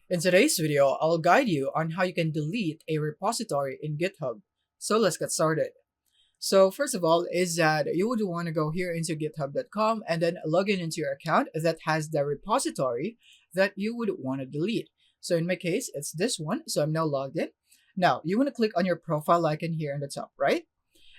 In today's video, I'll guide you on how you can delete a repository in GitHub. So let's get started. So first of all is that you would want to go here into github.com and then log in into your account that has the repository that you would want to delete. So in my case, it's this one. So I'm now logged in. Now you want to click on your profile icon here on the top right.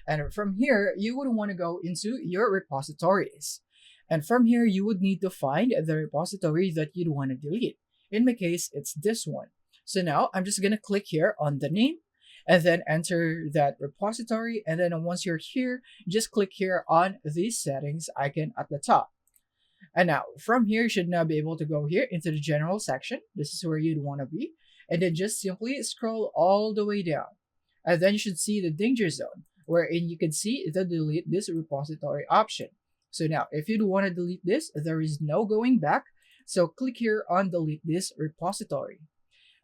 And from here, you would want to go into your repositories. And from here, you would need to find the repository that you'd want to delete. In my case, it's this one. So now I'm just going to click here on the name and then enter that repository. And then once you're here, just click here on the settings icon at the top. And now from here, you should now be able to go here into the general section. This is where you'd want to be. And then just simply scroll all the way down. And then you should see the danger zone, wherein you can see the delete this repository option. So now if you'd want to delete this, there is no going back. So click here on delete this repository.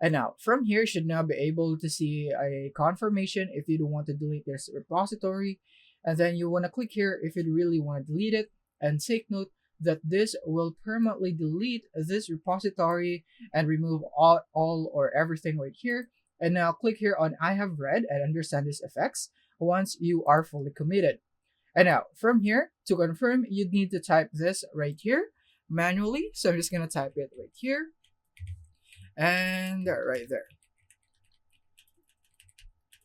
And now from here, you should now be able to see a confirmation if you don't want to delete this repository. And then you want to click here if you really want to delete it, and take note that this will permanently delete this repository and remove all or everything right here. And now click here on I have read and understand these effects once you are fully committed. And now from here, to confirm, you'd need to type this right here manually. So I'm just going to type it right here and right there.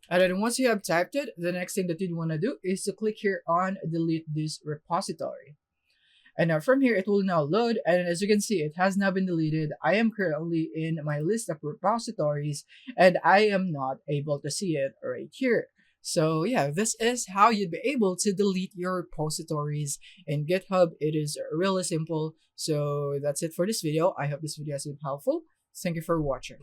And then once you have typed it, the next thing that you'd want to do is to click here on delete this repository. And now from here, it will now load. And as you can see, it has now been deleted. I am currently in my list of repositories and I am not able to see it right here. So yeah, this is how you'd be able to delete your repositories in GitHub. It is really simple. So that's it for this video. I hope this video has been helpful. Thank you for watching.